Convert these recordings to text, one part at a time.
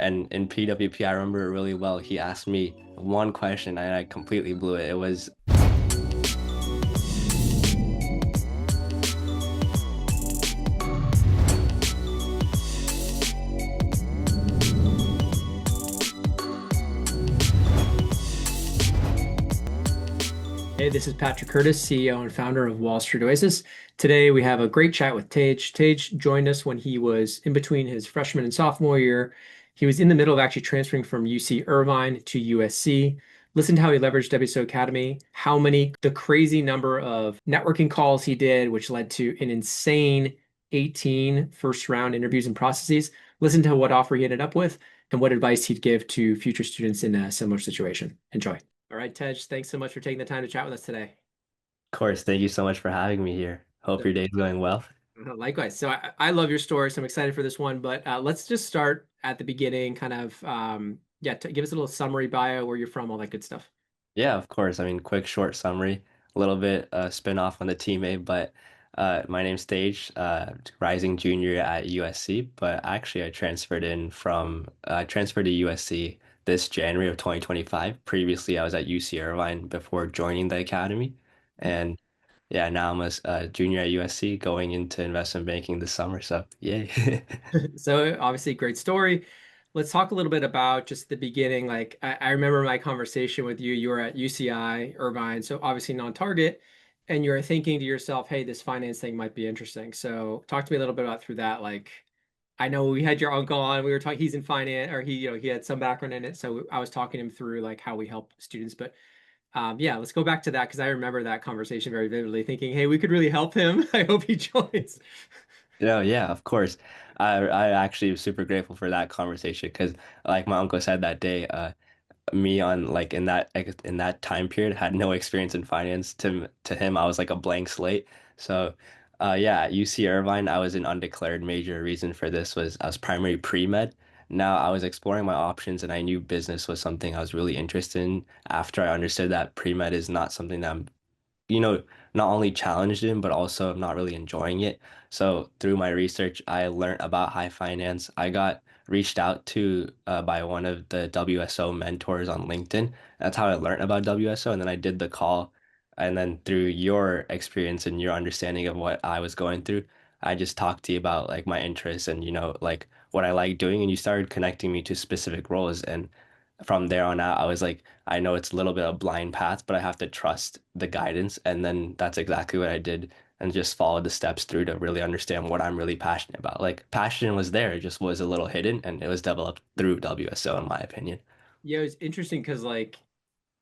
And in PWP, I remember it really well. He asked me one question and I completely blew it. It was, Hey, this is Patrick Curtis, CEO and founder of Wall Street Oasis. Today we have a great chat with Tage. Tage joined us when he was in between his freshman and sophomore year. He was in the middle of actually transferring from UC Irvine to USC. Listen to how he leveraged WSO Academy, the crazy number of networking calls he did, which led to an insane 18 first round interviews and processes. Listen to what offer he ended up with and what advice he'd give to future students in a similar situation. Enjoy. All right, Tej, thanks so much for taking the time to chat with us today. of course, thank you so much for having me here. Hope So, your day's going well. likewise. So I love your story, so I'm excited for this one. But let's just start at the beginning, kind of, yeah, give us a little summary bio, where you're from, all that good stuff. Yeah, of course. I mean, quick, short summary, a little bit spin off on the TMAY, but my name's Stage, rising junior at USC. But actually, I transferred to USC this January of 2025. Previously, I was at UC Irvine before joining the academy, and yeah, now I'm a junior at USC going into investment banking this summer. So yay. So obviously, great story. Let's talk a little bit about just the beginning. Like I remember my conversation with you. You were at UCI Irvine, so obviously non-target, and you're thinking to yourself, "Hey, this finance thing might be interesting." So talk to me a little bit about through that. Like I know we had your uncle on. We were talking. He's in finance, or he had some background in it. So I was talking him through like how we help students. But yeah, let's go back to that because I remember that conversation very vividly, thinking, "Hey, we could really help him. I hope he joins." Yeah, of course. I actually was super grateful for that conversation because, like my uncle said that day, me on like in that time period had no experience in finance. To him, I was like a blank slate. So, yeah, at UC Irvine, I was an undeclared major. Reason for this was I was primary pre-med. Now I was exploring my options, and I knew business was something I was really interested in. After I understood that pre-med is not something that I'm not only challenged in, but also I'm not really enjoying it. So through my research, I learned about high finance. I got reached out to by one of the WSO mentors on LinkedIn. That's how I learned about WSO. And then I did the call. And then through your experience and your understanding of what I was going through, I just talked to you about like my interests and, like what I like doing. And you started connecting me to specific roles. And from there on out, I was like, I know it's a little bit of a blind path, but I have to trust the guidance. And then that's exactly what I did and just followed the steps through to really understand what I'm really passionate about. Like passion was there, it just was a little hidden and it was developed through WSO in my opinion. Yeah, it was interesting because like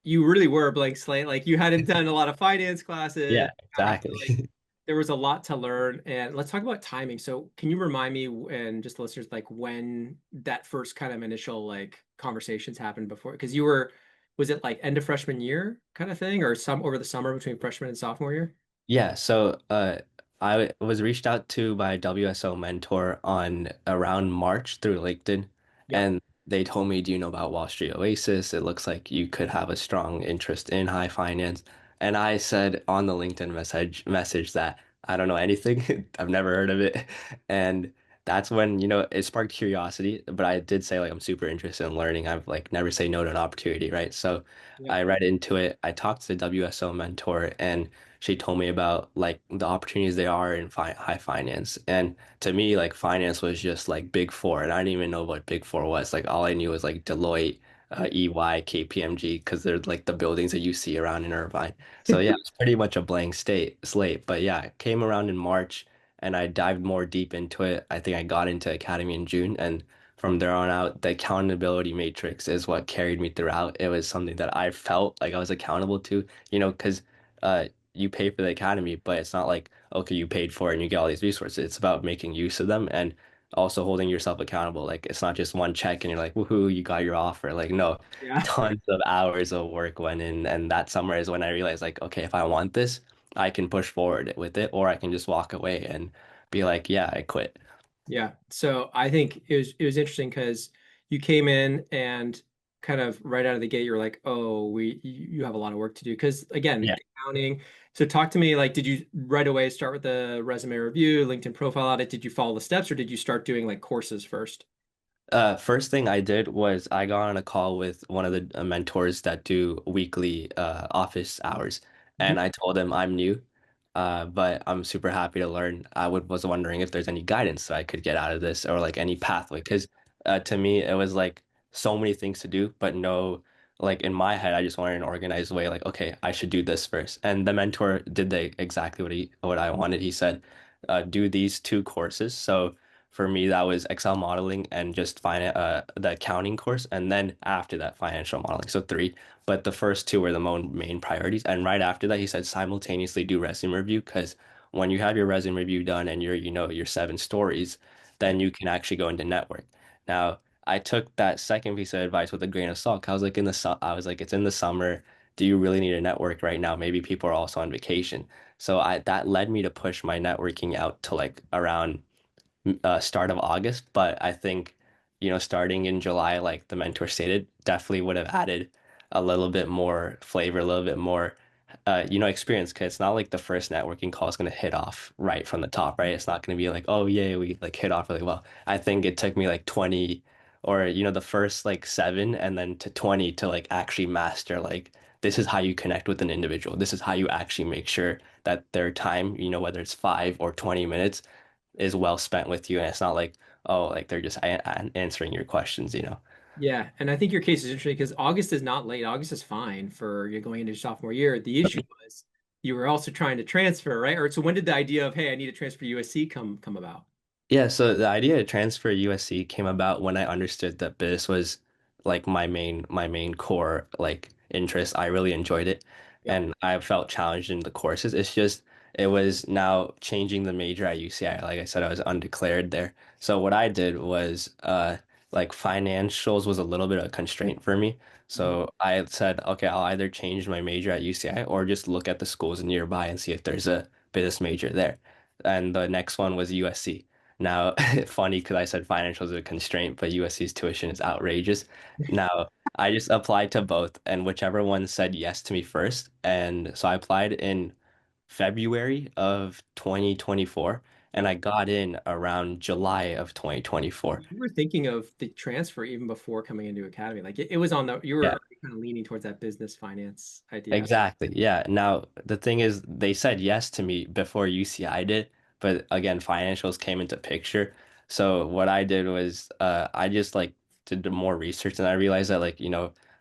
you really were a blank slate. Like you hadn't done a lot of finance classes. Yeah, I feel like exactly. there was a lot to learn. And let's talk about timing. So can you remind me and just the listeners like when that first kind of initial like conversations happened before? Because was it like end of freshman year kind of thing, or some over the summer between freshman and sophomore year? Yeah, so I was reached out to by WSO mentor on around March through LinkedIn, Yeah. and they told me, "Do you know about Wall Street Oasis? It looks like you could have a strong interest in high finance." And I said on the LinkedIn message that I don't know anything. I've never heard of it. And that's when, it sparked curiosity, but I did say like I'm super interested in learning. I've like never say no to an opportunity, right? So Yeah. I read into it. I talked to the WSO mentor and she told me about like the opportunities there are in high finance. And to me, like finance was just like Big Four, and I didn't even know what Big Four was. Like all I knew was like Deloitte, EY, KPMG, because they're like the buildings that you see around in Irvine. So yeah, it's pretty much a blank slate. But yeah, it came around in March, and I dived more deep into it. I think I got into Academy in June, and from there on out, the accountability matrix is what carried me throughout. It was something that I felt like I was accountable to, because you pay for the academy, but it's not like, okay, you paid for it and you get all these resources. It's about making use of them and also holding yourself accountable. Like it's not just one check and you're like, woohoo, you got your offer. Like, no, Yeah. tons of hours of work went in. And that summer is when I realized, like, okay, if I want this, I can push forward with it, or I can just walk away and be like, yeah, I quit. Yeah. So I think it was interesting because you came in and kind of right out of the gate, you're like, oh, you have a lot of work to do. Because again, Yeah. accounting. So talk to me, like, did you right away start with the resume review, LinkedIn profile audit? Did you follow the steps or did you start doing like courses first? First thing I did was I got on a call with one of the mentors that do weekly office hours, Mhm. and I told him I'm new, but I'm super happy to learn. Was wondering if there's any guidance that I could get out of this or like any pathway, because to me it was like so many things to do, but no, like in my head I just wanted an organized way. Like, okay, I should do this first, and the mentor did exactly what I wanted. He said, do these two courses. So. For me, that was Excel modeling and just the accounting course, and then after that, financial modeling. So three, but the first two were the main priorities. And right after that, he said simultaneously do resume review because when you have your resume review done and your 7 stories, Yeah. then you can actually go into network. Now, I took that second piece of advice with a grain of salt. I was like I was like, it's in the summer. Do you really need a network right now? Maybe people are also on vacation. So I that led me to push my networking out to like around start of August, but I think, starting in July, like the mentor stated, definitely would have added a little bit more flavor, a little bit more, experience. Because it's not like the first networking call is going to hit off right from the top, right? It's not going to be like, oh, yeah, we like hit off really well. I think it took me like 20 or, the first like seven and then to 20 to like actually master, like, this is how you connect with an individual. This is how you actually make sure that their time, whether it's 5 or 20 minutes, is well spent with you, and it's not like, oh, like they're just answering your questions. Yeah, and I think your case is interesting because August is not late. August is fine for you going into your sophomore year. The issue was you were also trying to transfer, right? Or so when did the idea of, hey, I need to transfer to USC come about? Yeah, so the idea to transfer USC came about when I understood that this was like my main core like interest. I really enjoyed it Yeah. and I felt challenged in the courses. It's just it was now changing the major at UCI. Like I said, I was undeclared there. So what I did was like financials was a little bit of a constraint for me. Mhm. So I said, okay, I'll either change my major at UCI or just look at the schools nearby and see if there's a business major there. And the next one was USC. Now, funny because I said financials is a constraint, but USC's tuition is outrageous. Now, I just applied to both, and whichever one said yes to me first. And so I applied in February of 2024, and Yeah. I got in around July of 2024. You were thinking of the transfer even before coming into Academy. Like it was on the you were Yeah. already kind of leaning towards that business finance idea. Exactly. Yeah. Now, the thing is, they said yes to me before UCI did, but again, financials came into picture. So what I did was I just like did more research and I realized that like,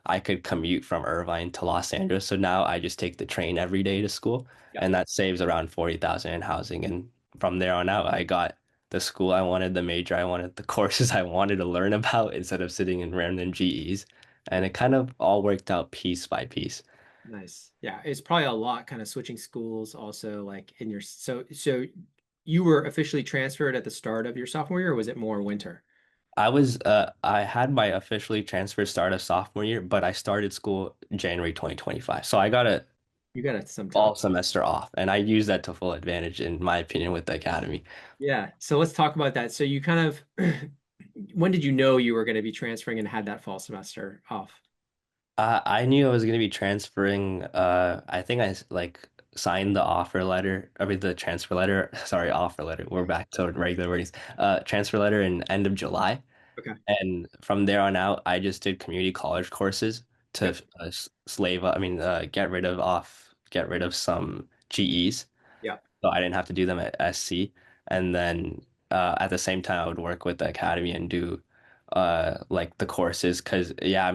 I could commute from Irvine to Los Angeles. So now I just take the train every day to school Yeah. and that saves around 40,000 in housing. And from there on out, I got the school I wanted, the major I wanted, the courses I wanted to learn about instead of sitting in random GEs. And it kind of all worked out piece by piece. Nice. Yeah, it's probably a lot kind of switching schools also like in your so you were officially transferred at the start of your sophomore year or was it more winter? I had my officially transfer start of sophomore year, but I started school January 2025. So I got a You got it some time. all semester off and I used that to full advantage in my opinion with the academy. Yeah. So let's talk about that. So you kind of when did you know you were going to be transferring and had that fall semester off? I knew I was going to be transferring. I think like signed the offer letter, I mean the transfer letter. Sorry, offer letter. We're back to regular wordings. Transfer letter in end of July. Okay. And from there on out, I just did community college courses to Yep. get rid of some GEs, Yep. so I didn't have to do them at SC. And then at the same time, I would work with the academy and do like the courses because yeah,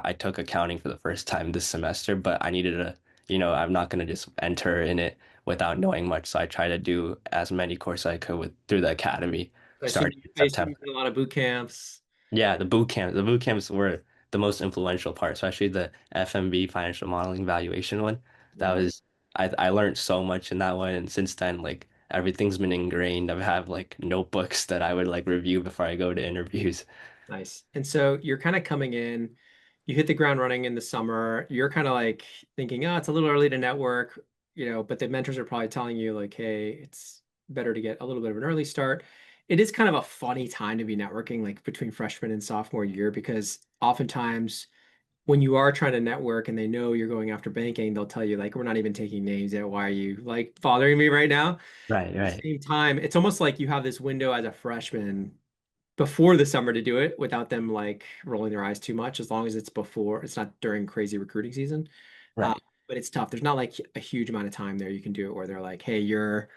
I took accounting for the first time this semester, but I needed I'm not gonna just enter in it without knowing much, so I try to do as many courses I could with through the academy starting in I assume you September. did a lot of boot camps. Yeah, the boot camps were the most influential part, especially the FMB financial modeling valuation one. That Yeah. was I learned so much in that one, and since then, like everything's been ingrained. I have like notebooks that I would like review before I go to interviews. Nice. And so you're kind of coming in, you hit the ground running in the summer. You're kind of like thinking, oh, it's a little early to network, but the mentors are probably telling you like, hey, it's better to get a little bit of an early start. It is kind of a funny time to be networking, like between freshman and sophomore year, because oftentimes when you are trying to network and they know you're going after banking, they'll tell you like, we're not even taking names yet. Why are you like bothering me right now? At Right, the right. same time, it's almost like you have this window as a freshman before the summer to do it without them like rolling their eyes too much, as long as it's before, it's not during crazy recruiting season. Uh, Right. but it's tough. There's not like a huge amount of time there you can do it where they're like, hey, you're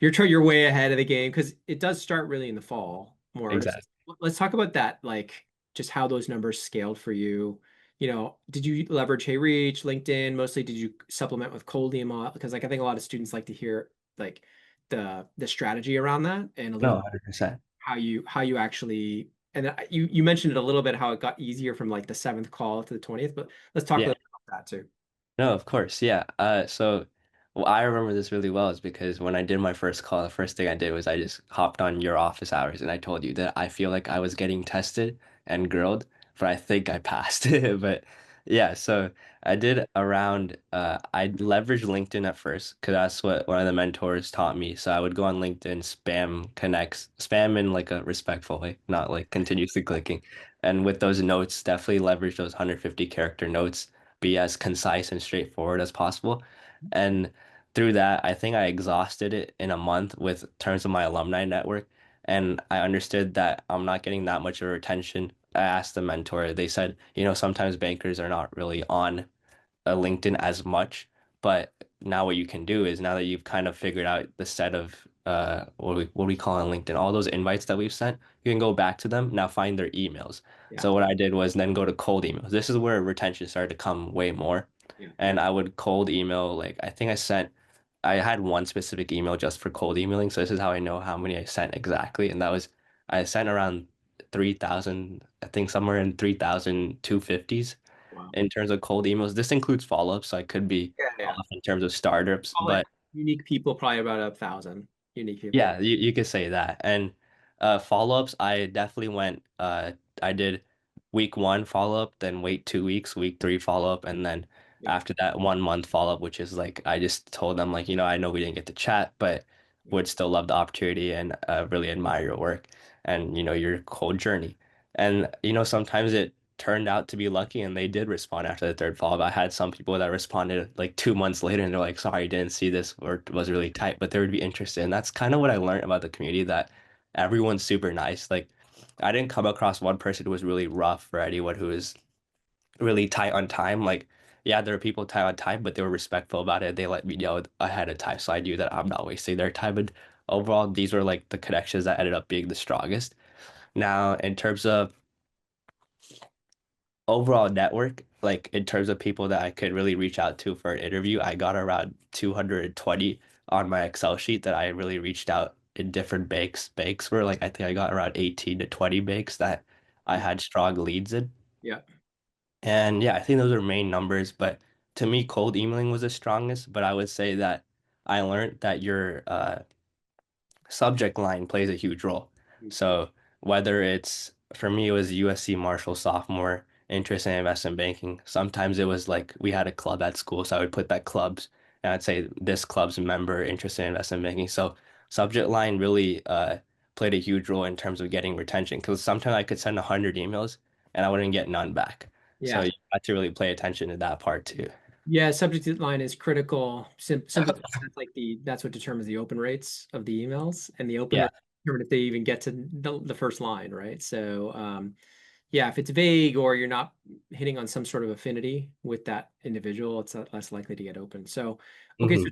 way ahead of the game because it does start really in the fall more. Exactly. Let's talk about that, like just how those numbers scaled for you. Did you leverage HeyReach, LinkedIn? Mostly, did you supplement with cold email? Because like I think a lot of students like to hear like the strategy around that and a No, little 100%. how you actually and you mentioned it a little bit how it got easier from like the seventh call to the 20th, but let's talk a Yeah. little bit about that too. No, of course, yeah. So well, I remember this really well is because when I did my first call, the first thing I did was I just hopped on your office hours and I told you that I feel like I was getting tested and grilled, but I think I passed. But yeah, so I did around I leveraged LinkedIn at first because that's what one of the mentors taught me. So I would go on LinkedIn, spam connects, spam in like a respectful way, not like continuously clicking. And with those notes, definitely leverage those 150 character notes, be as concise and straightforward as possible. And through that, I think I exhausted it in a month with terms of my alumni network. And I understood that I'm not getting that much of a retention. I asked the mentor, they said, sometimes bankers are not really on LinkedIn as much. But now what you can do is now that you've kind of figured out the set of what we call on LinkedIn, all those invites that we've sent, you can go back to them, now find their emails. Yeah. So what I did was then go to cold emails. This is where retention started to come way more. Yeah. And I would cold email, like I think I had one specific email just for cold emailing. So this is how I know how many I sent exactly. And that was I sent around 3,000, I think somewhere in 3,250s Wow. in terms of cold emails. This includes follow-ups, so I could be Yeah, yeah. off in terms of startups, Call it but unique people, probably about 1,000 unique people. yeah, you could say that. And follow-ups, I definitely went I did week one follow-up, then wait 2 weeks, week three follow-up, and then Yeah. after that 1 month follow-up, which is like I just told them like, I know we didn't get to chat, but Yeah. would still love the opportunity and really admire your work and your whole journey. And sometimes it turned out to be lucky and they did respond after the third follow-up. I had some people that responded like 2 months later and they're like, sorry, didn't see this or it was really tight, but they would be interested. And that's kind of what I learned about the community, that everyone's super nice. Like I didn't come across one person who was really rough or anyone who was really tight on time. Like, yeah, there are people tight on time, but they were respectful about it. They let me know ahead of time. So I knew that I'm not wasting their time. And overall, these were like the connections that ended up being the strongest. Now, in terms of overall network, like in terms of people that I could really reach out to for an interview, I got around 220 on my Excel sheet that I really reached out in different banks. Banks were like, I think I got around 18 to 20 banks that I Yeah. had strong leads in. Yeah. And yeah, I think those are main numbers, but to me, cold emailing was the strongest. But I would say that I learned that your subject line plays a huge role. Mm. So whether it's for me, it was USC Marshall sophomore interest in investment banking. Sometimes it was like we had a club at school, so I would put that clubs and I'd say this club's member interested in investment banking. So subject line really played a huge role in terms of getting retention because sometimes I could send 100 emails and I wouldn't get none back. So Yeah. you had to really pay attention to that part too. Yeah, subject line is critical. Simply put, that's what determines the open rates of the emails, and the open Yeah. rate determine if they even get to the first line, right? So, yeah, if it's vague or you're not hitting on some sort of affinity with that individual, it's less likely to get open. So, okay, so Hmm.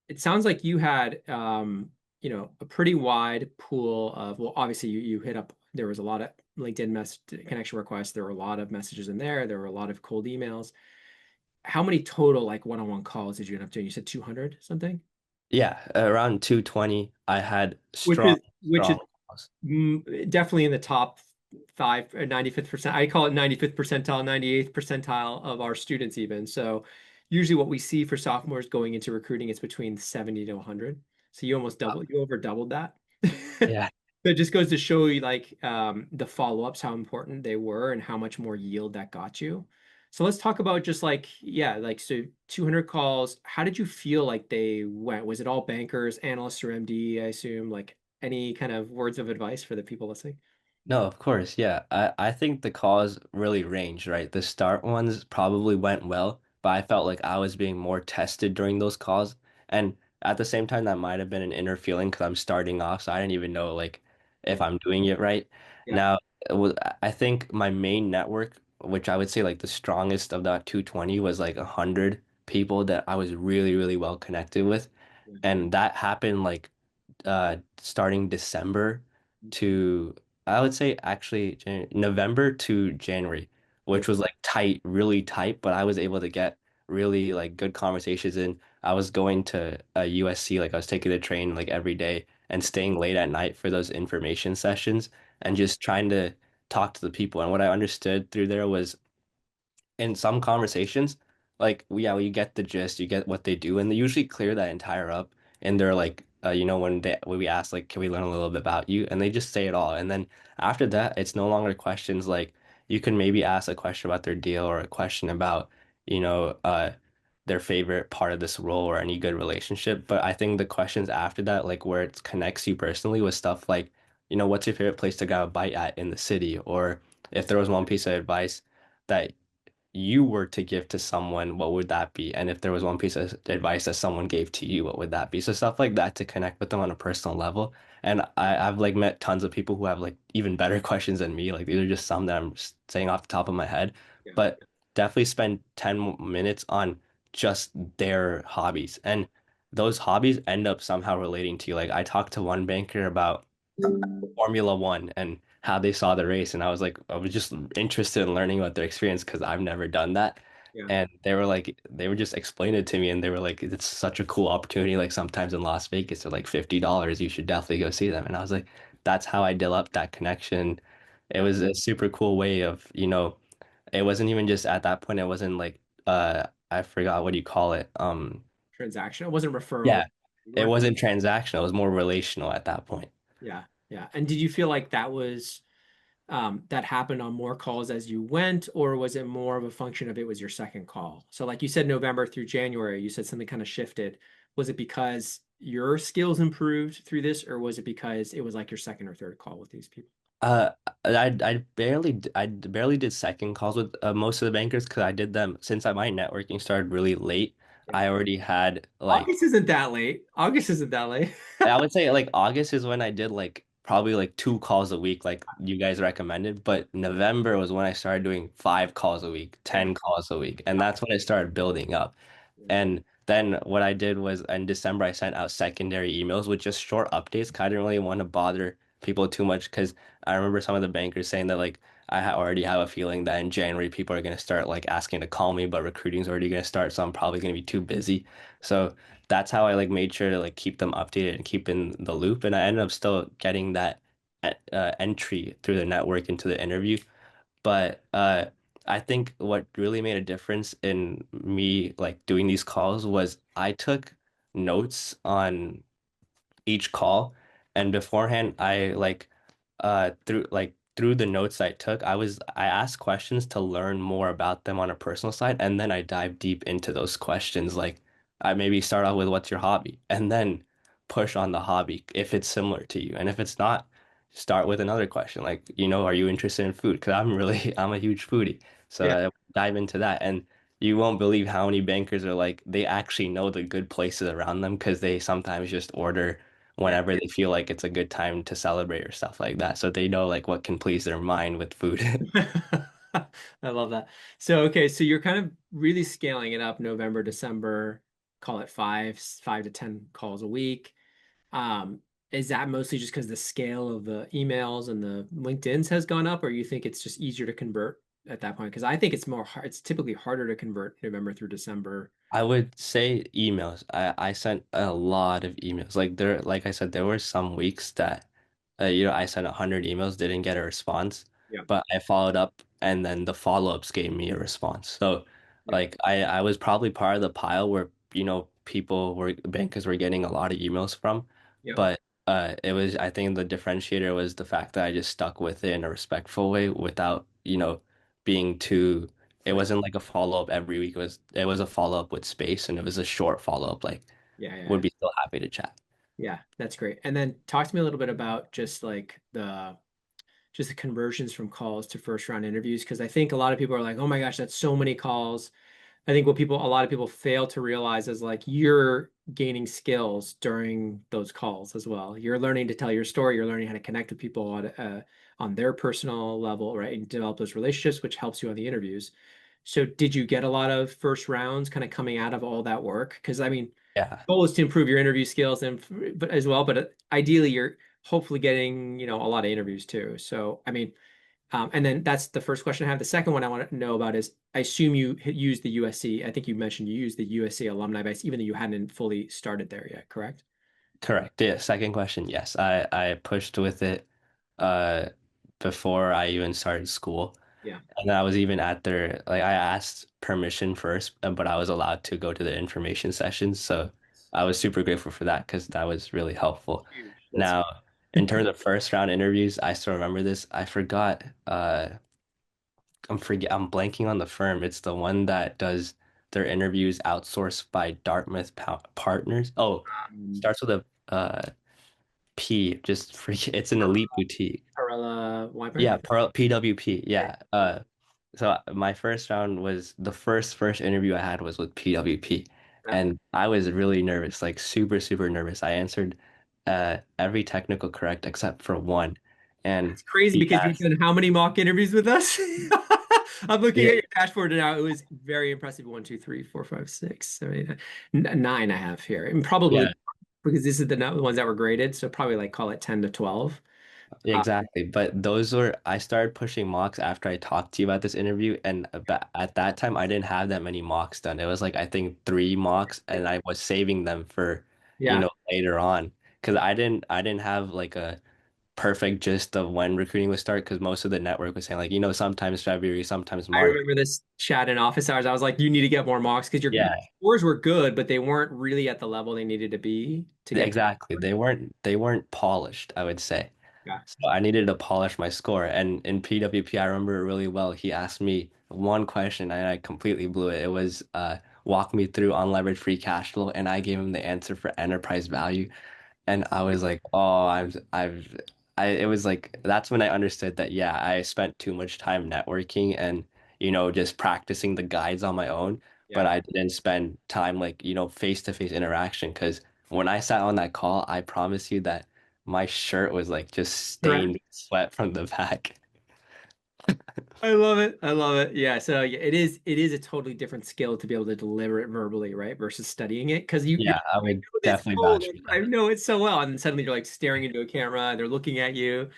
it sounds like you had, a pretty wide pool of, well, obviously you hit up, there was a lot of LinkedIn mess connection requests. There were a lot of messages in there. There were a lot of cold emails. How many total like one-on-one calls did you end up doing? You said 200 something? Yeah, around 220, I had Which strong, is which is strong calls. definitely in the top five or 95th percent. I call it 95th percentile, 98th percentile of our students even. So usually what we see for sophomores going into recruiting is between 70 to 100. So you over doubled that. Yeah. That just goes to show you like the follow-ups, how important they were and how much more yield that got you. So let's talk about just like, yeah, like so 200 calls. How did you feel like they went? Was it all bankers, analysts, or MD, I assume? Like any kind of words of advice for the people listening? No, of course, yeah. I think the calls really ranged, right? The start ones probably went well, but I felt like I was being more tested during those calls. And at the same time, that might have been an inner feeling because I'm starting off, so I didn't even know like if I'm doing it right. Yeah. Now, I think my main network, which I would say like the strongest of that 220 was like 100 people that I was really, really well connected with. Yeah. And that happened like starting December to I would say actually November to January, Yeah. which was like tight, really tight, but I was able to get really like good conversations in. I was going to USC, like I was taking the train like every day and staying late at night for those information sessions and just trying to talk to the people. And what I understood through there was in some conversations, like yeah, well, you get the gist, you get what they do, and they usually clear that entire up. And they're like, when we ask like, can we learn a little bit about you? And they just say it all. And then after that, it's no longer questions like you can maybe ask a question about their deal or a question about, you know, their favorite part of this role or any good relationship. But I think the questions after that, like where it connects you personally with stuff like, what's your favorite place to grab a bite at in the city? Or if there was one piece of advice that you were to give to someone, what would that be? And if there was one piece of advice that someone gave to you, what would that be? So stuff like that to connect with them on a personal level. And I've like met tons of people who have like even better questions than me. Like these are just some that I'm just saying off the top of my head. Yeah. But definitely spend 10 minutes on just their hobbies. And those hobbies end up somehow relating to you. Like I talked to one banker about Formula One and how they saw the race. And I was just interested in learning about their experience because I've never done that. Yeah. And they were just explaining it to me and they were like, it's such a cool opportunity. Like sometimes in Las Vegas, they're like $50. You should definitely go see them. And I was like, that's how I developed that connection. It Yeah. was a super cool way of, it wasn't even just at that point, it wasn't like, I forgot what do you call it? Transaction. It wasn't referral. Yeah, You it weren't. wasn't transactional. It was more relational at that point. Yeah. Yeah. And did you feel like that was that happened on more calls as you went, or was it more of a function of it was your second call? So, like you said, November through January, you said something kind of shifted. Was it because your skills improved through this, or was it because it was like your second or third call with these people? Uh, I barely did second calls with most of the bankers because I did them since my networking started really late. Yeah. I already had like August isn't that late. August isn't that late. I would say like August is when I did like probably like 2 calls a week, like you guys recommended. But November was when I started doing 5 calls a week, Yeah. 10 calls a week, and that's when it started building up. Yeah. And then what I did was in December, I sent out secondary emails with just short updates 'cause I didn't really want to bother people too much because I remember some of the bankers saying that like already have a feeling that in January people are going to start like asking to call me, but recruiting's already going to start, so I'm probably going to be too busy. So that's how I like made sure to like keep them updated and keep in the loop. And I ended up still getting that entry through the network into the interview. But I think what really made a difference in me like doing these calls was I took notes on each call. And beforehand, I like through the notes I took, I asked questions to learn more about them on a personal side, and then I dive deep into those questions. Like I maybe start off with what's your hobby, and then push on the hobby if it's similar to you. And if it's not, start with another question. Like, are you interested in food? Because I'm a huge foodie. So Yeah. I dive into that. And you won't believe how many bankers are like, they actually know the good places around them because they sometimes just order Yeah. whenever they feel like it's a good time to celebrate or stuff like that. So they know like what can please their mind with food. I love that. So, okay, so you're kind of really scaling it up November, December, call it 5 to 10 calls a week. Is that mostly just because the scale of the emails and the LinkedIn's has gone up, or you think it's just easier to convert at that point? Because I think it's more hard, it's typically harder to convert November through December. I would say emails. I sent a lot of emails. Like I said, there were some weeks that I sent 100 emails, didn't get a response, Yeah. but I followed up and then the follow-ups gave me a response. So Yeah. like I was probably part of the pile where, bankers were getting a lot of emails from, Yep. but I think the differentiator was the fact that I just stuck with it in a respectful way without, being too it Right. wasn't like a follow-up every week. It was a follow-up with space and it was a short follow-up, like Yeah. would Yeah. be still happy to chat. Yeah. That's great. And then talk to me a little bit about just the conversions from calls to first round interviews, because I think a lot of people are like, oh my gosh, that's so many calls. I think what a lot of people fail to realize is like you're gaining skills during those calls as well. You're learning to tell your story. You're learning how to connect with people on their personal level, right? And develop those relationships, which helps you on the interviews. So did you get a lot of first rounds kind of coming out of all that work? Because I mean, Yeah, goal is to improve your interview skills and but as well, but ideally you're hopefully getting, a lot of interviews too. So, I mean, and then that's the first question I have. The second one I want to know about is I assume you used the USC. I think you mentioned you used the USC alumni base, even though you hadn't fully started there yet, correct? correct. Yeah, second question, yes. I pushed with it uh before I even started school. Yeah. And I was even at their like I asked permission first, but I was allowed to go to the information sessions. So I was super grateful for that because that was really helpful. Huge. That's Now, in terms of first round interviews, I still remember this. I forgot I'm blanking on the firm. It's the one that does their interviews outsourced by Dartmouth Partners. Oh, um, starts with a P. Just forget. It's an elite boutique. Perella Yeah, Wyburn. Pearl PWP. Yeah. So my first round was the first interview I had was with PWP, Yeah. and I was really nervous, like super nervous. I answered every technical correct except for one, and It's crazy he because you've asked, done how many mock interviews with us? I'm looking yeah, at your dashboard now. It was very impressive. One, two, three, four, five, six, seven, 8, nine I have here. And probably yeah, because this is the ones that were graded. So probably like call it 10 to 12. Uh, exactly. But those were I started pushing mocks after I talked to you about this interview, and at that time I didn't have that many mocks done. It was like I think three mocks, and I was saving them for, yeah. later on because I didn't have like a perfect gist of when recruiting would start because most of the network was saying like, sometimes February, sometimes I March. remember this chat in office hours. I was like, you need to get more mocks because your Yeah, scores were good, but they weren't really at the level they needed to be to get. exactly. They weren't polished, I would say. Yeah. So I needed to polish my score. And in PWP, I remember it really well. He asked me one question and I completely blew it. It was walk me through unlevered free cash flow, and I gave him the answer for enterprise value. And I was like, oh, it was like, that's when I understood that, yeah, I spent too much time networking and, just practicing the guides on my own, but Yeah. I didn't spend time like, face-to-face interaction. Because when I sat on that call, I promise you that my shirt was like just stained Correct. with sweat from the back. I love it. I love it. Yeah. So yeah, it is a totally different skill to be able to deliver it verbally, right? Versus studying it. Because you're Yeah, I I would know this definitely code. vouch for I that. know it so well. And then suddenly you're like staring into a camera and they're looking at you.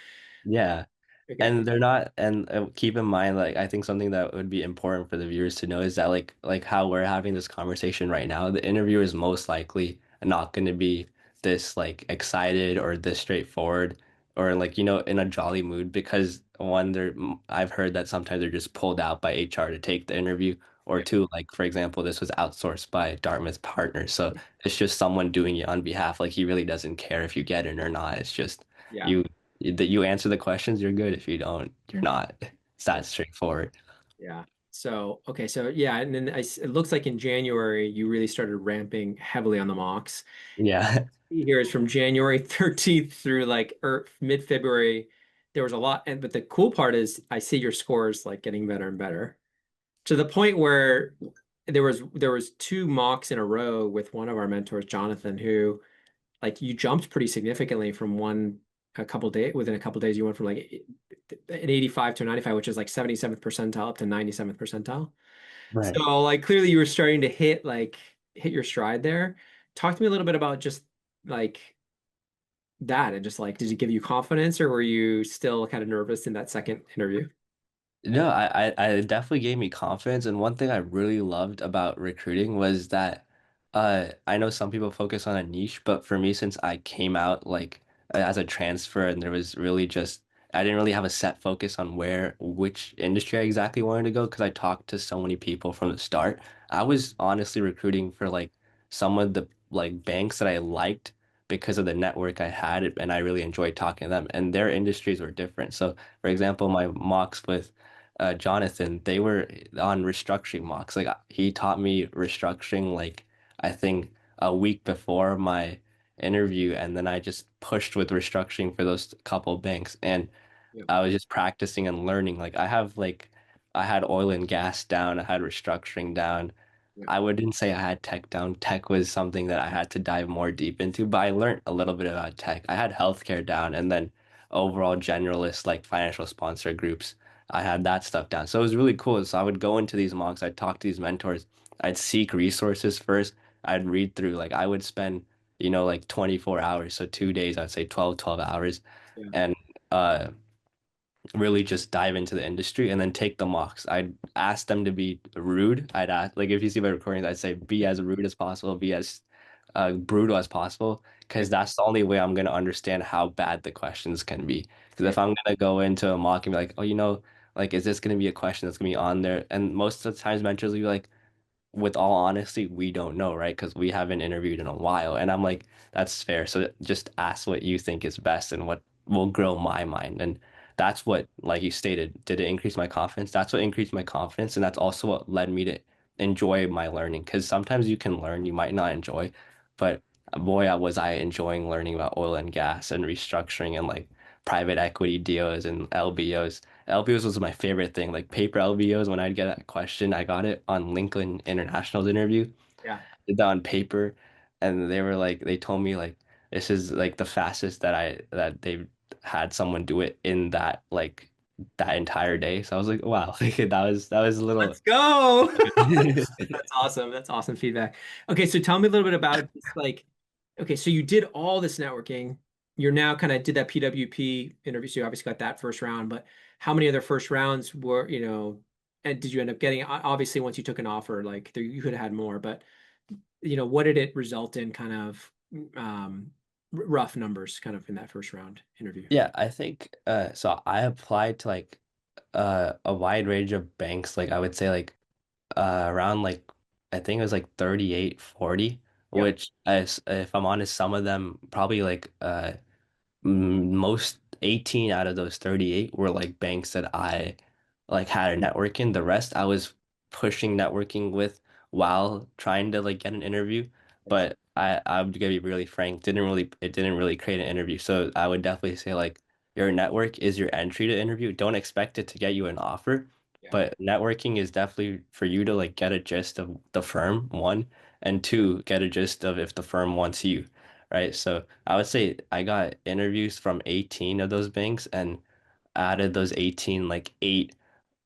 Yeah. Okay. And they're not, and keep in mind, like, I think something that would be important for the viewers to know is that, like how we're having this conversation right now, the interviewer is most likely not going to be this, like, excited or this straightforward or, like, in a jolly mood because, one, I've heard that sometimes they're just pulled out by HR to take the interview, or Yeah. two, like, for example, this was outsourced by Dartmouth Partners. So it's just someone doing it on behalf. Like, he really doesn't care if you get it or not. It's just, Yeah. you that you answer the questions, you're good. If you don't, you're not. It's Yeah. that straightforward. Yeah. So, okay. So, yeah. And then it looks like in January, you really started ramping heavily on the mocks. Yeah. Here is from January 13th through like mid-February. There was a lot. But the cool part is I see your scores like getting better and better to the point where there was two mocks in a row with one of our mentors, Jonathan, who like you jumped pretty significantly from one a couple days within a couple days. You went from like an 85 to a 95, which is like 77th percentile up to 97th percentile. Right. So like clearly you were starting to hit your stride there. Talk to me a little bit about just like that and just like did it give you confidence or were you still kind of nervous in that second interview? No, I definitely gave me confidence. And one thing I really loved about recruiting was that I know some people focus on a niche, but for me, since I came out like as a transfer and there was really just I didn't really have a set focus on which industry I exactly wanted to go because I talked to so many people from the start. I was honestly recruiting for like some of the like banks that I liked because of the network I had and I really enjoyed talking to them and their industries were different. So for example, my mocks with Jonathan, they were on restructuring mocks. Like he taught me restructuring like I think a week before my interview, and then I just pushed with restructuring for those couple banks, and Yeah. I was just practicing and learning. Like I had oil and gas down, I had restructuring down. Yeah. I wouldn't say I had tech down. Tech was something that I had to dive more deep into, but I learned a little bit about tech. I had healthcare down, and then overall generalist like financial sponsor groups. I had that stuff down. So it was really cool. So I would go into these mocks, I'd talk to these mentors, I'd seek resources first, I'd read through. Like I would spend, like 24 hours. So 2 days, I'd say 12 hours. Yeah. And uh really just dive into the industry and then take the mocks. I'd ask them to be rude. I'd ask, like, if you see my recordings, I'd say be as rude as possible, be as brutal as possible, Yeah. because that's the only way I'm going to understand how bad the questions can be. Because Yeah. if I'm going to go into a mock and be like, oh, like, is this going to be a question that's going to be on there? And most of the times, mentors will be like, with all honesty, we don't know, right? Because we haven't interviewed in a while. And I'm like, that's fair. So just ask what you think is best and what will grow my mind. And that's what, like you stated, did it increase my confidence? That's what increased my confidence. And that's also what led me to enjoy my learning. Because sometimes you can learn, you might not enjoy, but boy, was I enjoying learning about oil and gas and restructuring and like private equity deals and LBOs. LBOs was my favorite thing. Like paper LBOs, when I'd get a question, I got it on Lincoln International's interview. Yeah. Did that on paper, and they were like, they told me like this is like the fastest that they've had someone do it in that entire day. So I was like, wow, like that was a little. Let's go. That's awesome. That's awesome feedback. Okay, so tell me a little bit about just like, okay, so you did all this networking. You're now kind of did that PWP interview, so you obviously got that first round, but how many other first rounds were, and did you end up getting, obviously once you took an offer, like there, you could have had more, but what did it result in kind of rough numbers kind of in that first round interview? Yeah, I think so I applied to like a wide range of banks, like I would say like around like I think it was like 38, 40, Yep. which as if I'm honest, some of them probably like most 18 out of those 38 were like banks that I like had a network in. The rest I was pushing networking with while trying to like get an interview. But I'm gonna be really frank, it didn't really create an interview. So I would definitely say like your network is your entry to interview. Don't expect it to get you an offer, Yeah. but networking is definitely for you to like get a gist of the firm, one, and two, get a gist of if the firm wants you, right? So I would say I got interviews from 18 of those banks, and out of those 18, like eight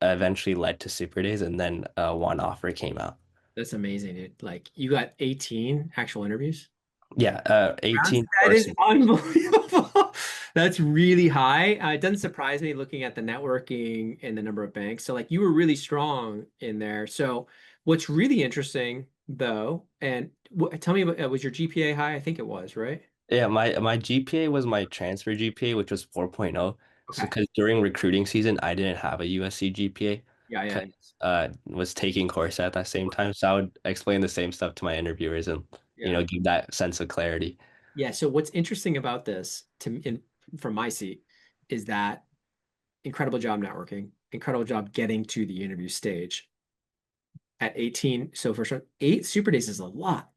eventually led to Super Days, and then one offer came out. That's amazing, dude. Like you got 18 actual interviews? Yeah, Rounds? 18 That for is Super. unbelievable. That's really high. It doesn't surprise me looking at the networking and the number of banks. So, like, you were really strong in there. So, what's really interesting, though, and tell me about, was your GPA high? I think it was, right? Yeah, my GPA was my transfer GPA, which was 4.0. So Okay. because during recruiting season, I didn't have a USC GPA Yeah, yeah, because was taking course at that same time. So I would explain the same stuff to my interviewers and yeah. give that sense of clarity. Yeah. So, what's interesting about this from my seat is that incredible job networking, incredible job getting to the interview stage at 18. So, for sure, 8 super days is a lot.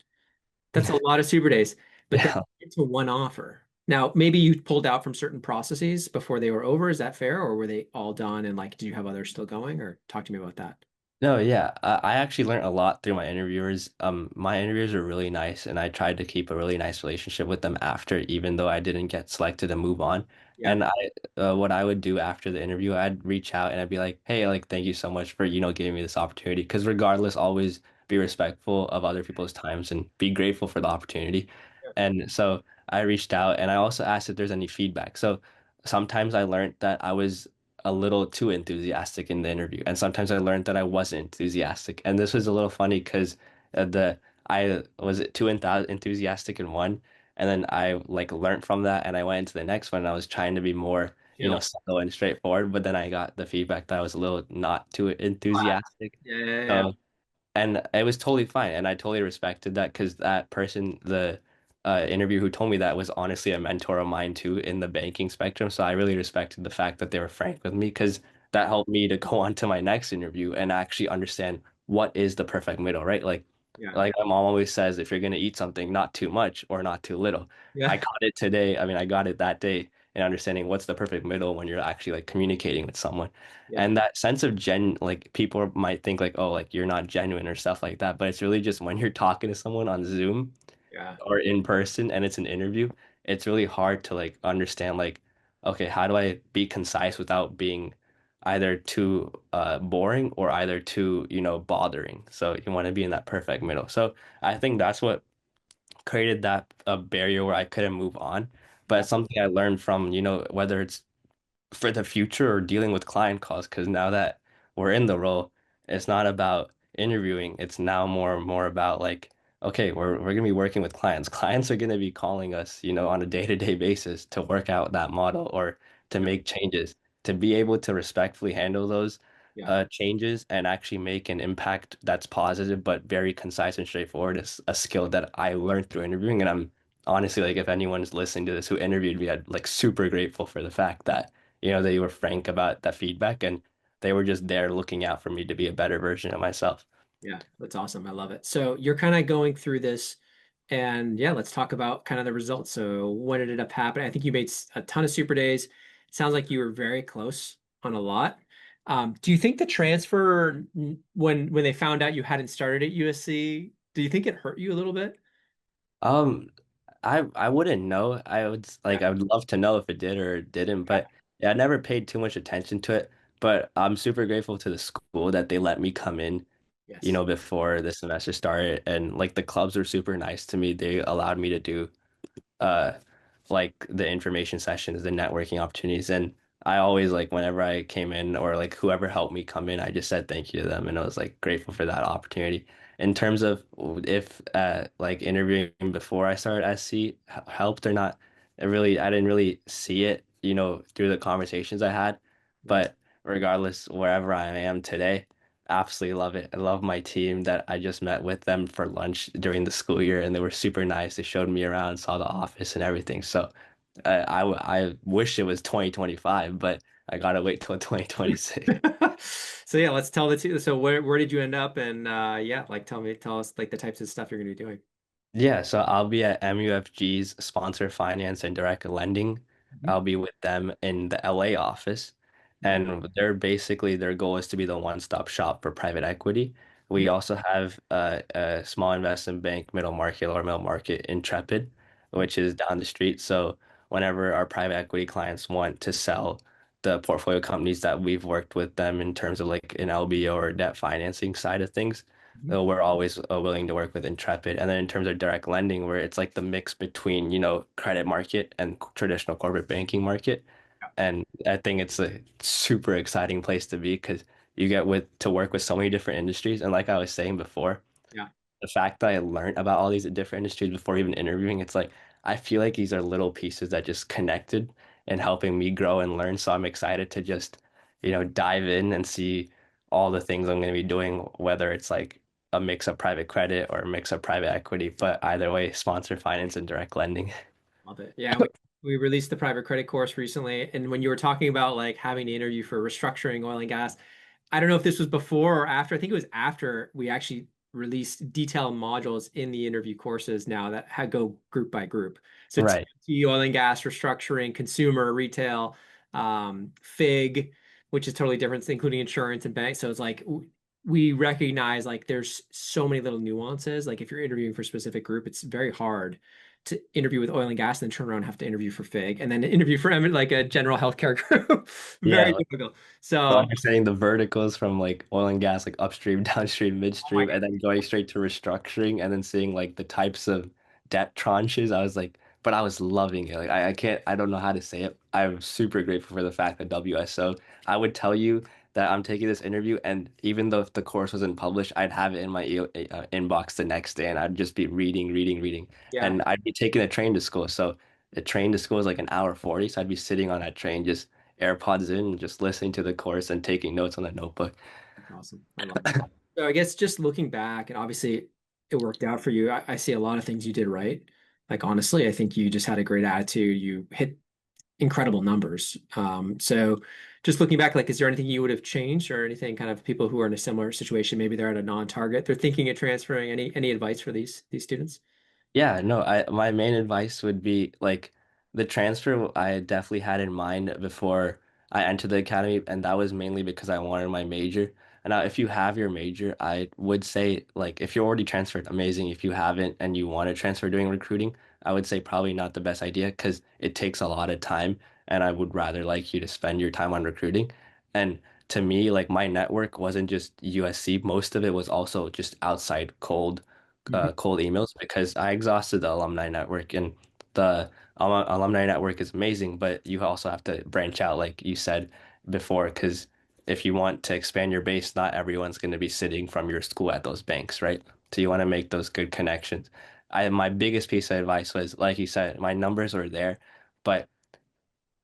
That's a lot of super days, but then Yeah. it's a one offer. Now, maybe you pulled out from certain processes before they were over. Is that fair? Or were they all done? And like, do you have others still going? Or talk to me about that. No, yeah, I actually learned a lot through my interviewers. My interviewers were really nice, and I tried to keep a really nice relationship with them after, even though I didn't get selected to move on. Yeah. And what I would do after the interview, I'd reach out and I'd be like, "Hey, like, thank you so much for, giving me this opportunity." Because regardless, always be respectful of other people's times and be grateful for the opportunity. Yeah. And so I reached out and I also asked if there's any feedback. So sometimes I learned that I was a little too enthusiastic in the interview. And sometimes I learned that I wasn't enthusiastic. And this was a little funny because the I was too enthusiastic in one, and then I like learned from that, and I went into the next one. And I was trying to be more, Chill. subtle and straightforward, but then I got the feedback that I was a little not too Flat. enthusiastic. Yeah, yeah, yeah. So and it was totally fine, and I totally respected that because that person, the interviewer who told me that, was honestly a mentor of mine too in the banking spectrum. So I really respected the fact that they were frank with me because that helped me to go on to my next interview and actually understand what is the perfect middle, right? Yeah. Like my mom always says, if you're gonna eat something, not too much or not too little. I Yeah. got it today. I mean, I got it that day, and understanding what's the perfect middle when you're actually like communicating with someone. Yeah. And that sense of like people might think like, oh, like you're not genuine or stuff like that, but it's really just when you're talking to someone on Zoom Yeah. or in person and it's an interview, it's really hard to like understand like, okay, how do I be concise without being either too boring or either too, bothering. So you want to be in that perfect middle. So I think that's what created that barrier where I couldn't move on. But Yeah. it's something I learned from, whether it's for the future or dealing with client calls, because now that we're in the role, it's not about interviewing. It's now more about like, okay, we're gonna be working with clients. Clients are gonna be calling us, on a day-to-day basis to work out that model or to Yeah. make changes. To be able to respectfully handle those Yeah. changes and actually make an impact that's positive but very concise and straightforward is a skill that I learned through interviewing. And I'm honestly like, if anyone's listening to this who interviewed me, I'd like super grateful for the fact that they were frank about that feedback and they were just there looking out for me to be a better version of myself. Yeah, that's awesome. I love it. So you're kind of going through this, and yeah, let's talk about kind of the results. So what ended up happening? I think you made a ton of super days. It sounds like you were very close on a lot. Do you think the transfer, when they found out you hadn't started at USC, do you think it hurt you a little bit? Um, I wouldn't know. Yeah, I would love to know if it did or it didn't, yeah, but yeah, I never paid too much attention to it. But I'm super grateful to the school that they let me come in, yes, before the semester started. And like the clubs were super nice to me. They allowed me to do uh like the information sessions, the networking opportunities. And I always like whenever I came in or like whoever helped me come in, I just said thank you to them and I was like grateful for that opportunity. In terms of if like interviewing before I started SC helped or not, I didn't really see it, through the conversations I had. yes. But regardless, wherever I am today, absolutely love it. I love my team that I just met with them for lunch during the school year, and they were super nice. They showed me around, saw the office and everything. So I wish it was 2025, but I gotta wait till 2026. So yeah, let's tell the two. So where did you end up? And yeah, like tell us like the types of stuff you're gonna be doing. Yeah, so I'll be at MUFG's sponsor finance and direct lending. Mhm. I'll be with them in the LA office. Mhm. And their goal is to be the one-stop shop for private equity. We Mhm. also have a small investment bank, middle market Intrepid, which is down the street. So whenever our private equity clients want to sell the portfolio companies that we've worked with them in terms of like an LBO or debt financing side of things, Mhm. we're always willing to work with Intrepid. And then in terms of direct lending, where it's like the mix between, credit market and traditional corporate banking market. Yeah. And I think it's a super exciting place to be because you get to work with so many different industries. And like I was saying before, Yeah. the fact that I learned about all these different industries before even interviewing, it's like I feel like these are little pieces that just connected and helping me grow and learn. So I'm excited to just, dive in and see all the things I'm going to be doing, whether it's like a mix of private credit or a mix of private equity, but either way, sponsor finance and direct lending. Love it. Yeah, we released the private credit course recently, and when you were talking about like having to interview for restructuring oil and gas, I don't know if this was before or after. I think it was after we actually released detailed modules in the interview courses now that go group by group. So Right. TMT, oil and gas, restructuring, consumer, retail, FIG, which is totally different, including insurance and banks. So it's like we recognize like there's so many little nuances. Like if you're interviewing for a specific group, it's very hard to interview with oil and gas and then turn around and have to interview for FIG and then interview for like a general healthcare group. Very Yeah. difficult. So So, understanding the verticals from like oil and gas, like upstream, downstream, oh my midstream, God. and then going straight to restructuring and then seeing like the types of debt tranches, I was like, but I was loving it. Like I can't, I don't know how to say it. I'm super grateful for the fact that WSO, I would tell you that I'm taking this interview, and even though if the course wasn't published, I'd have it in my inbox the next day, and I'd just be reading, reading, reading, Yeah, and I'd be taking a train to school. So the train to school is like an hour 40, so I'd be sitting on that train just AirPods in, just listening to the course and taking notes on the notebook. that's awesome. I love it. So I guess just looking back, and obviously it worked out for you. I see a lot of things you did right. Like honestly, I think you just had a great attitude. You hit incredible numbers. So just looking back, like, is there anything you would have changed or anything kind of people who are in a similar situation, maybe they're at a non-target, they're thinking of transferring, any advice for these students? Yeah, no, my main advice would be like the transfer I definitely had in mind before I entered the academy, and that was mainly because I wanted my major. And now, if you have your major, I would say, like, if you're already transferred, amazing. If you haven't and you want to transfer doing recruiting, I would say probably not the best idea because it takes a lot of time, and I would rather like you to spend your time on recruiting. And to me, like, my network wasn't just USC. Most of it was also just outside Mhm. cold emails because I exhausted the alumni network, and the alumni network is amazing, but you also have to branch out, like you said before, because if you want to expand your base, not everyone's going to be sitting from your school at those banks, right? So you want to make those good connections. My biggest piece of advice was, like you said, my numbers were there, but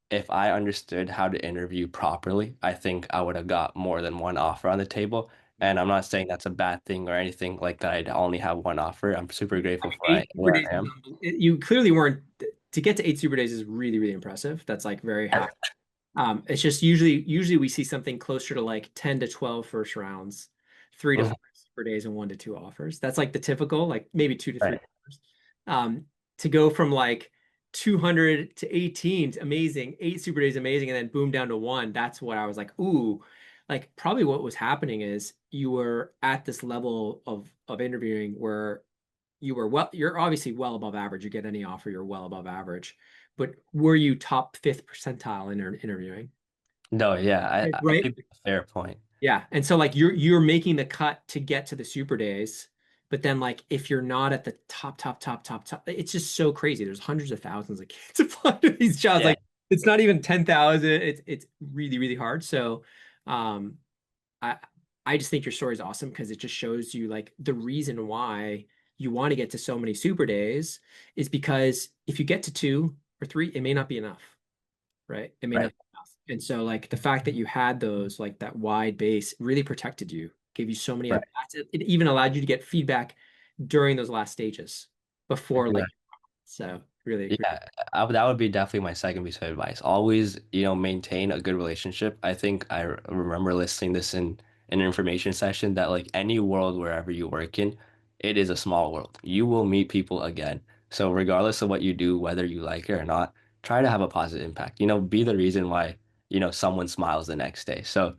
if I understood how to interview properly, I think I would have got more than one offer on the table. Yeah. And I'm not saying that's a bad thing or anything like that. I only have one offer. I'm super grateful for Super where days I is am. you clearly weren't to get to 8 super days is really, really impressive. That's like very high. It's just usually we see something closer to like 10 to 12 first rounds, 3 to 4 Mhm. super days, and 1 to 2 offers. That's like the typical, like maybe 2 to 3 Right. offers. To go from like 200 to 18, amazing, 8 super days, amazing, and then boom down to one. That's what I was like, ooh, like probably what was happening is you were at this level of interviewing where you're obviously well above average. You get any offer, you're well above average. But were you top fifth percentile in interviewing? No, yeah, I Right? think that's a fair point. Yeah. And so like you're making the cut to get to the super days, but then like if you're not at the top, it's just so crazy. There's hundreds of thousands of kids applying to these jobs. Yeah, Like it's not even 10,000. It's really, really hard. So um I I just think your story is awesome because it just shows you like the reason why you want to get to so many super days is because if you get to 2 or 3, it may not be enough, right? It may not right, be enough. And so like the fact that you had those like that wide base really protected you, gave you so many right. at bats. It even allowed you to get feedback during those last stages before like so really, really Yeah, that would be definitely my second piece of advice. Always, maintain a good relationship. I think remember listening this in an information session that like any world wherever you work in, it is a small world. You will meet people again. So regardless of what you do, whether you like it or not, try to have a positive impact. Be the reason why, someone smiles the next day. So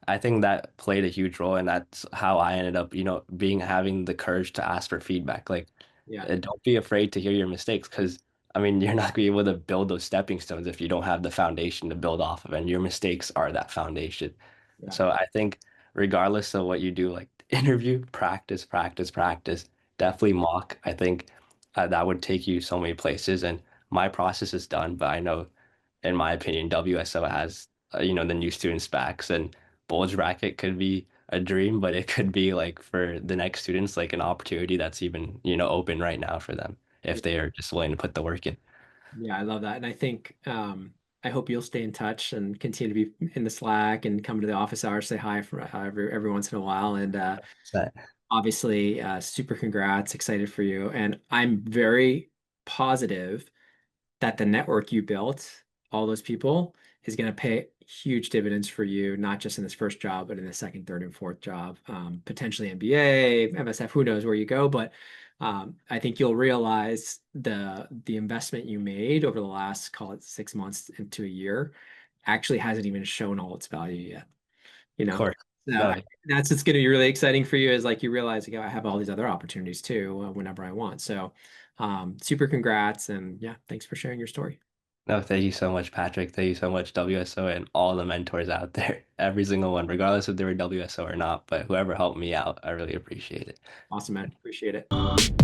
I think that played a huge role, and that's how I ended up, having the courage to ask for feedback. Like, yeah, don't be afraid to hear your mistakes because I mean, you're not going to be able to build those stepping stones if you don't have the foundation to build off of, and your mistakes are that foundation. yeah, So I think regardless of what you do, like interview, practice, practice, practice, definitely mock. I think that would take you so many places. And my process is done, but I know, in my opinion, WSO has, the new student specs, and bulge bracket could be a dream, but it could be like for the next students, like an opportunity that's even, open right now for them if they are just willing to put the work in. yeah, I love that. And I think I hope you'll stay in touch and continue to be in the Slack and come to the office hours, say hi for every once in a while. And So, obviously, super congrats, excited for you. And I'm very positive that the network you built, all those people, is going to pay huge dividends for you, not just in this first job, but in the second, third, and fourth job, potentially MBA, MSF, who knows where you go. But I think you'll realize the investment you made over the last, call it 6 months into a year, actually hasn't even shown all its value yet. You of know, course. so No, that's what's going to be really exciting for you is like you realize, like, oh, I have all these other opportunities too, whenever I want. So, super congrats, and yeah, thanks for sharing your story. no, thank you so much, Patrick. Thank you so much, WSO, and all the mentors out there. Every single one, regardless if they were WSO or not, but whoever helped me out, I really appreciate it. Awesome, man. Appreciate it.